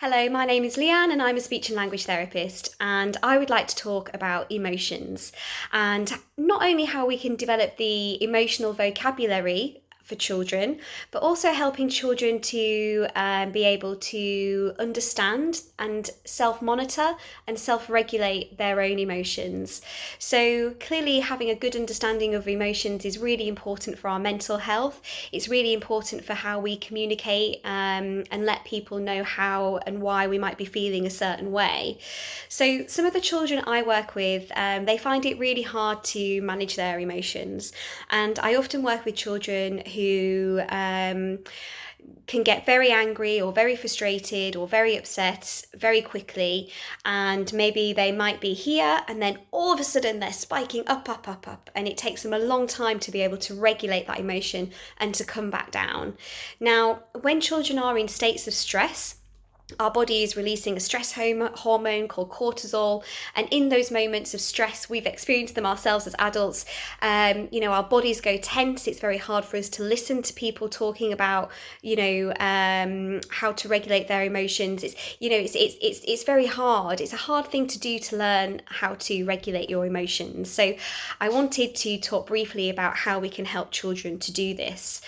Hello, my name is Leanne and I'm a speech and language therapist, and I would like to talk about emotions and not only how we can develop the emotional vocabulary for children, but also helping children to be able to understand and self-monitor and self-regulate their own emotions. So clearly having a good understanding of emotions is really important for our mental health. It's really important for how we communicate and let people know how and why we might be feeling a certain way. So some of the children I work with, they find it really hard to manage their emotions. And I often work with children who can get very angry or very frustrated or very upset very quickly, and maybe they might be here and then all of a sudden they're spiking up, and it takes them a long time to be able to regulate that emotion and to come back down. Now, when children are in states of stress, our body is releasing a stress hormone called cortisol, and in those moments of stress, we've experienced them ourselves as adults. Our bodies go tense. It's very hard for us to listen to people talking about how to regulate their emotions. It's very hard. It's a hard thing to do, to learn how to regulate your emotions. So I wanted to talk briefly about how we can help children to do this.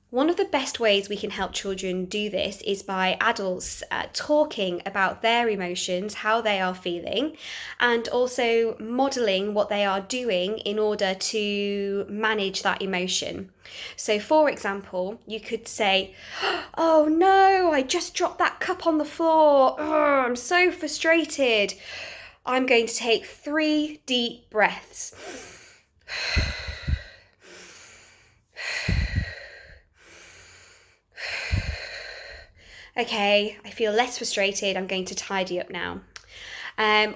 One of the best ways we can help children do this is by adults talking about their emotions, how they are feeling, and also modelling what they are doing in order to manage that emotion. So, for example, you could say, "Oh no, I just dropped that cup on the floor. Oh, I'm so frustrated. I'm going to take 3 deep breaths. Okay, I feel less frustrated. I'm going to tidy up now."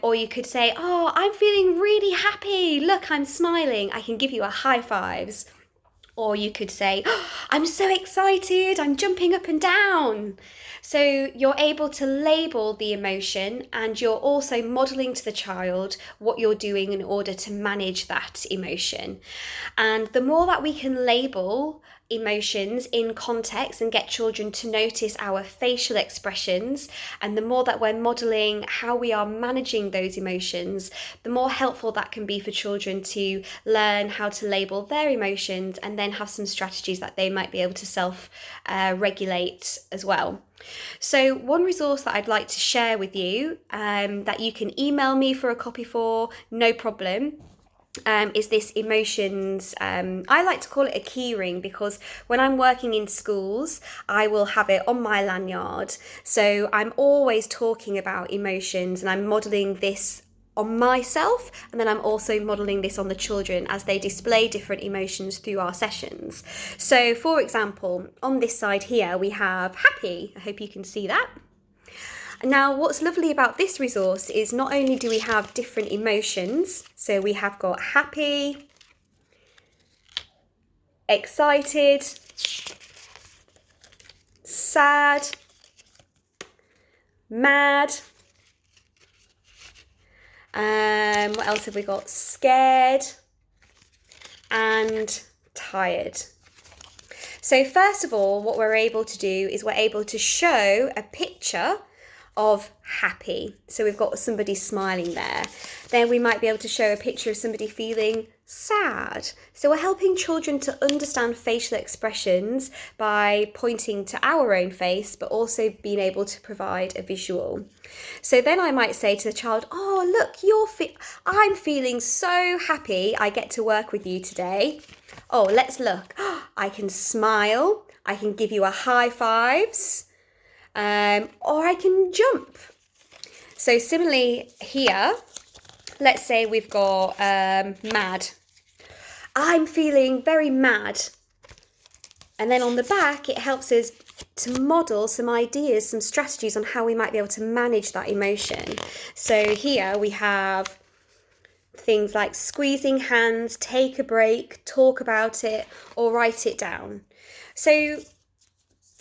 Or you could say, "Oh, I'm feeling really happy. Look, I'm smiling. I can give you a high fives." Or you could say, "Oh, I'm so excited. I'm jumping up and down." So you're able to label the emotion, and you're also modeling to the child what you're doing in order to manage that emotion. And the more that we can label emotions in context and get children to notice our facial expressions, and the more that we're modeling how we are managing those emotions, the more helpful that can be for children to learn how to label their emotions and then have some strategies that they might be able to self-regulate as well. So one resource that I'd like to share with you, that you can email me for a copy for, no problem, is this emotions. I like to call it a key ring, because when I'm working in schools, I will have it on my lanyard. So I'm always talking about emotions, and I'm modelling this on myself, and then I'm also modelling this on the children as they display different emotions through our sessions. So for example, on this side here we have happy. I hope you can see that. Now, what's lovely about this resource is not only do we have different emotions, so we have got happy, excited, sad, mad, what else have we got? Scared and tired. So first of all, what we're able to do is we're able to show a picture of happy. So we've got somebody smiling there. Then we might be able to show a picture of somebody feeling sad. So we're helping children to understand facial expressions by pointing to our own face, but also being able to provide a visual. So then I might say to the child, "Oh, look, I'm feeling so happy I get to work with you today. Oh, let's look. I can smile. I can give you a high fives. Or I can jump." So similarly here, let's say we've got mad. "I'm feeling very mad." And then on the back, it helps us to model some ideas, some strategies on how we might be able to manage that emotion. So here we have things like squeezing hands, take a break, talk about it, or write it down. So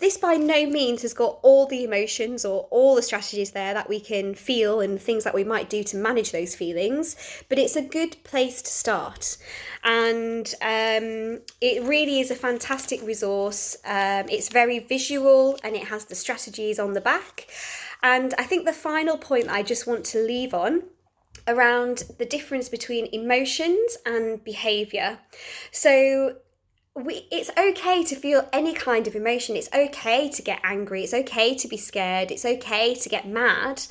This by no means has got all the emotions or all the strategies there that we can feel and things that we might do to manage those feelings, but it's a good place to start. And it really is a fantastic resource. It's very visual and it has the strategies on the back. And I think the final point that I just want to leave on around the difference between emotions and behaviour. So it's okay to feel any kind of emotion. It's okay to get angry. It's okay to be scared. It's okay to get mad.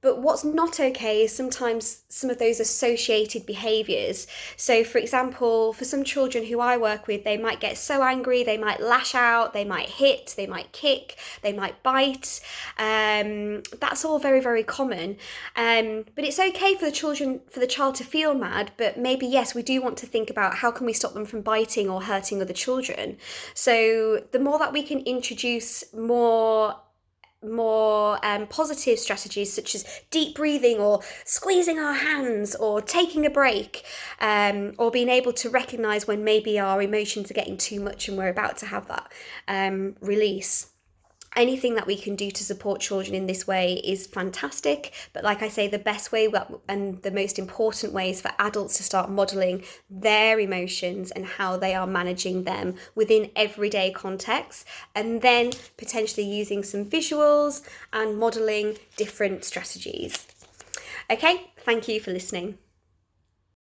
But what's not okay is sometimes some of those associated behaviours. So, for example, for some children who I work with, they might get so angry, they might lash out, they might hit, they might kick, they might bite. That's all very, very common. But it's okay for the child to feel mad, but maybe, yes, we do want to think about how can we stop them from biting or hurting other children. So the more that we can introduce more positive strategies such as deep breathing or squeezing our hands or taking a break, or being able to recognize when maybe our emotions are getting too much and we're about to have that release. Anything that we can do to support children in this way is fantastic. But like I say, the best way and the most important way is for adults to start modelling their emotions and how they are managing them within everyday contexts, and then potentially using some visuals and modelling different strategies. Okay, thank you for listening.